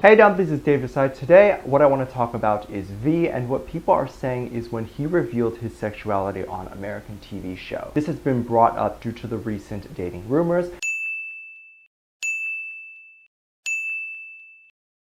Hey Dom, this is David Side. Today, what I want to talk about is V, and what people are saying is when he revealed his sexuality on American TV show. This has been brought up due to the recent dating rumors.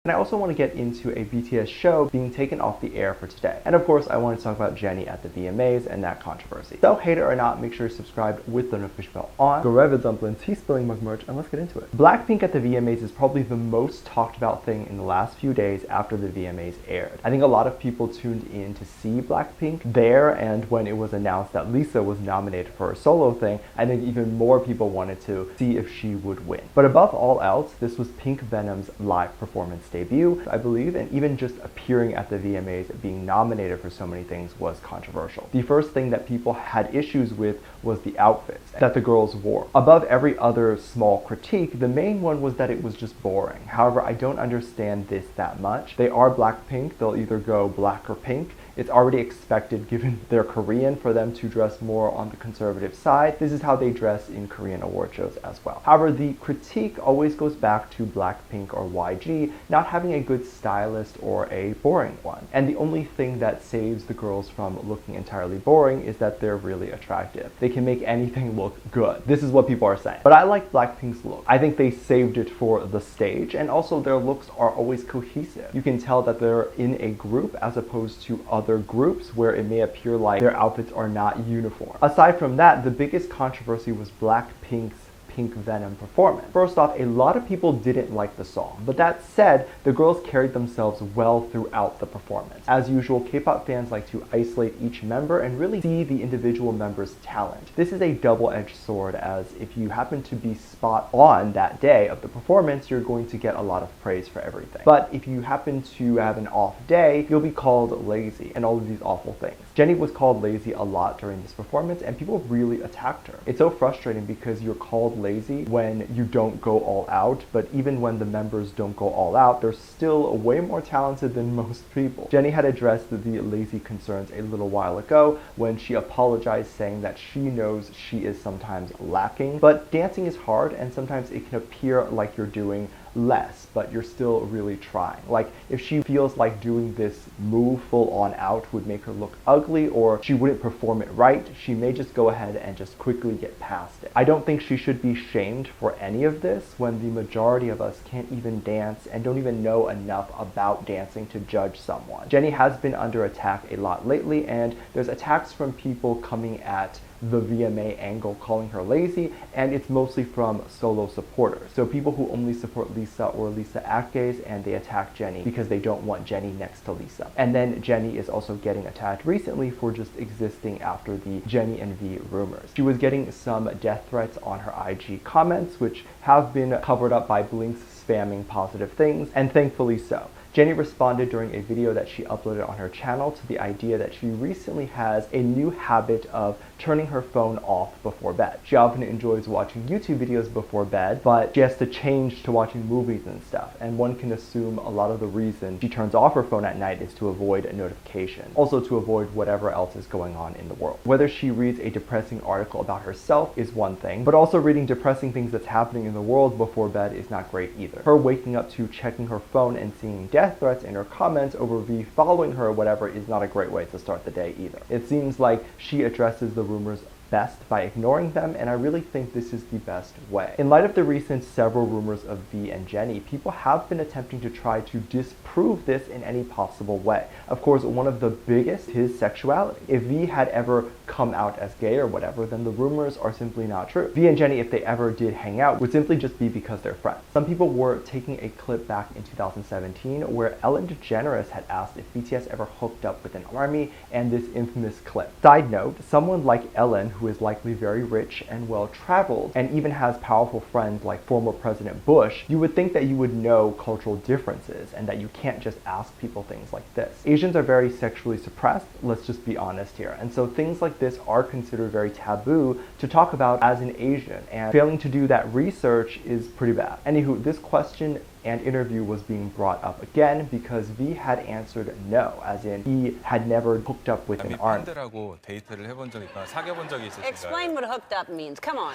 And I also want to get into a BTS show being taken off the air for today. And of course, I want to talk about Jennie at the VMAs and that controversy. So, hater or not, make sure to subscribe with the notification bell on. Gorilla Dumplings, he's spilling mug merch, and let's get into it. BLACKPINK at the VMAs is probably the most talked about thing in the last few days after the VMAs aired. I think a lot of people tuned in to see BLACKPINK there, and when it was announced that Lisa was nominated for a solo thing, I think even more people wanted to see if she would win. But above all else, this was Pink Venom's live performance debut, I believe, and even just appearing at the VMAs, being nominated for so many things, was controversial. The first thing that people had issues with was the outfits that the girls wore. Above every other small critique, the main one was that it was just boring. However, I don't understand this that much. They are BLACKPINK, they'll either go black or pink. It's already expected, given they're Korean, for them to dress more on the conservative side. This is how they dress in Korean award shows as well. However, the critique always goes back to BLACKPINK or YG not having a good stylist or a boring one. And the only thing that saves the girls from looking entirely boring is that they're really attractive. They can make anything look good. This is what people are saying. But I like BLACKPINK's look. I think they saved it for the stage, and also their looks are always cohesive. You can tell that they're in a group as opposed to other groups where it may appear like their outfits are not uniform. Aside from that, the biggest controversy was BLACKPINK's Pink Venom performance. First off, a lot of people didn't like the song, but that said, the girls carried themselves well throughout the performance. As usual, K-pop fans like to isolate each member and really see the individual member's talent. This is a double-edged sword, as if you happen to be spot on that day of the performance, you're going to get a lot of praise for everything. But if you happen to have an off day, you'll be called lazy and all of these awful things. Jennie was called lazy a lot during this performance, and people really attacked her. It's so frustrating because you're called lazy when you don't go all out, but even when the members don't go all out, they're still way more talented than most people. Jennie had addressed the lazy concerns a little while ago when she apologized, saying that she knows she is sometimes lacking, but dancing is hard and sometimes it can appear like you're doing less, but you're still really trying. Like, if she feels like doing this move full on out would make her look ugly or she wouldn't perform it right, she may just go ahead and just quickly get past it. I don't think she should be shamed for any of this when the majority of us can't even dance and don't even know enough about dancing to judge someone. Jennie has been under attack a lot lately, and there's attacks from people coming at the VMA angle calling her lazy, and it's mostly from solo supporters. So people who only support Lisa or Lisa Akes, and they attack Jennie because they don't want Jennie next to Lisa. And then Jennie is also getting attacked recently for just existing after the Jennie and V rumors. She was getting some death threats on her IG comments, which have been covered up by Blinks spamming positive things, and thankfully so. Jennie responded during a video that she uploaded on her channel to the idea that she recently has a new habit of turning her phone off before bed. She often enjoys watching YouTube videos before bed, but she has to change to watching movies and stuff, and one can assume a lot of the reason she turns off her phone at night is to avoid notifications, also to avoid whatever else is going on in the world. Whether she reads a depressing article about herself is one thing, but also reading depressing things that's happening in the world before bed is not great either. Her waking up to checking her phone and seeing death threats in her comments over V following her or whatever is not a great way to start the day either. It seems like she addresses the rumors best by ignoring them, and I really think this is the best way. In light of the recent several rumors of V and Jennie, people have been attempting to try to disprove this in any possible way. Of course, one of the biggest is his sexuality. If V had ever come out as gay or whatever, then the rumors are simply not true. V and Jennie, if they ever did hang out, would simply just be because they're friends. Some people were taking a clip back in 2017 where Ellen DeGeneres had asked if BTS ever hooked up with an army, and this infamous clip. Side note, someone like Ellen, who is likely very rich and well-traveled, and even has powerful friends like former President Bush, you would think that you would know cultural differences and that you can't just ask people things like this. Asians are very sexually suppressed, let's just be honest here, and so things like this are considered very taboo to talk about as an Asian, and failing to do that research is pretty bad. Anywho, this question and interview was being brought up again because V had answered no, as in he had never hooked up with an army. 팬들하고 데이트를 해본 적이 있거나 사귀어본 적이 있으신가요? Explain what hooked up means. Come on.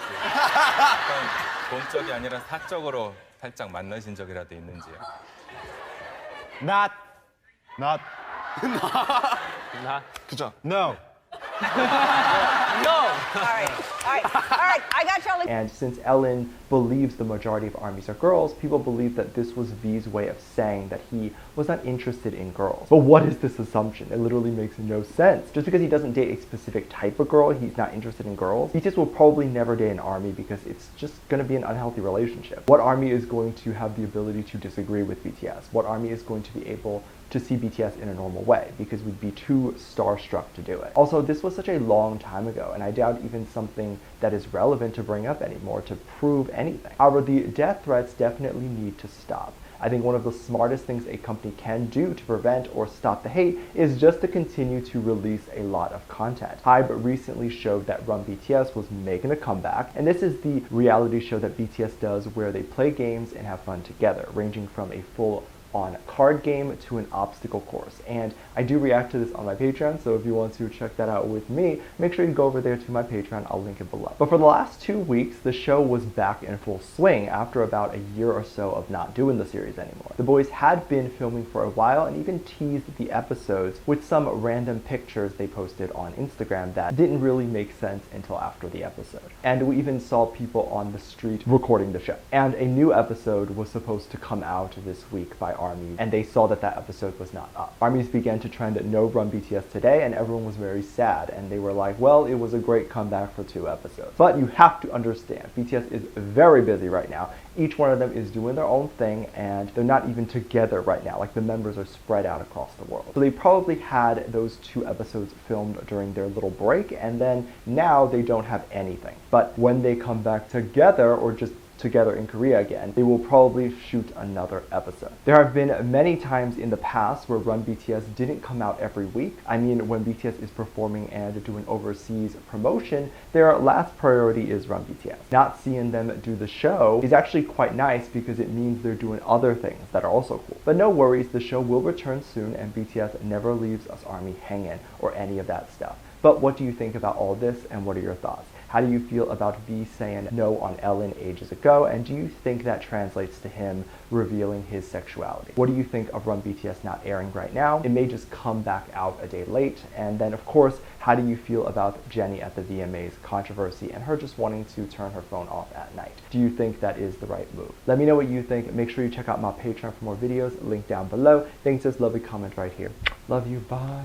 본적이 아니라 사적으로 살짝 만나신 적이라도 있는지요? Not. Not. 그죠? No. All right, I got y'all. And since Ellen believes the majority of ARMYs are girls, people believe that this was V's way of saying that he was not interested in girls. But what is this assumption? It literally makes no sense. Just because he doesn't date a specific type of girl, he's not interested in girls. BTS will probably never date an ARMY because it's just going to be an unhealthy relationship. What ARMY is going to have the ability to disagree with BTS? What ARMY is going to be able to see BTS in a normal way, because we'd be too starstruck to do it. Also, this was such a long time ago, and I doubt even something that is relevant to bring up anymore to prove anything. However, the death threats definitely need to stop. I think one of the smartest things a company can do to prevent or stop the hate is just to continue to release a lot of content. HYBE recently showed that Run BTS was making a comeback, and this is the reality show that BTS does where they play games and have fun together, ranging from a full on card game to an obstacle course. And I do react to this on my Patreon, so if you want to check that out with me, make sure you go over there to my Patreon. I'll link it below. But for the last 2 weeks, the show was back in full swing after about a year or so of not doing the series anymore. The boys had been filming for a while and even teased the episodes with some random pictures they posted on Instagram that didn't really make sense until after the episode. And we even saw people on the street recording the show. And a new episode was supposed to come out this week by ARMY, and they saw that that episode was not up. ARMYs began to trend no Run BTS today, and everyone was very sad, and they were like, well, it was a great comeback for 2 episodes. But you have to understand, BTS is very busy right now. Each one of them is doing their own thing, and they're not even together right now. Like, the members are spread out across the world. So they probably had those 2 episodes filmed during their little break, and then now they don't have anything. But when they come back together, or just together in Korea again, they will probably shoot another episode. There have been many times in the past where Run BTS didn't come out every week. I mean, when BTS is performing and doing overseas promotion, their last priority is Run BTS. Not seeing them do the show is actually quite nice because it means they're doing other things that are also cool. But no worries, the show will return soon, and BTS never leaves us ARMY hanging or any of that stuff. But what do you think about all this, and what are your thoughts? How do you feel about V saying no on Ellen ages ago, and do you think that translates to him revealing his sexuality? What do you think of Run BTS not airing right now? It may just come back out a day late. And then, of course, how do you feel about Jennie at the VMAs controversy and her just wanting to turn her phone off at night? Do you think that is the right move? Let me know what you think. Make sure you check out my Patreon for more videos, link down below. Thanks, just lovely comment right here. Love you, bye.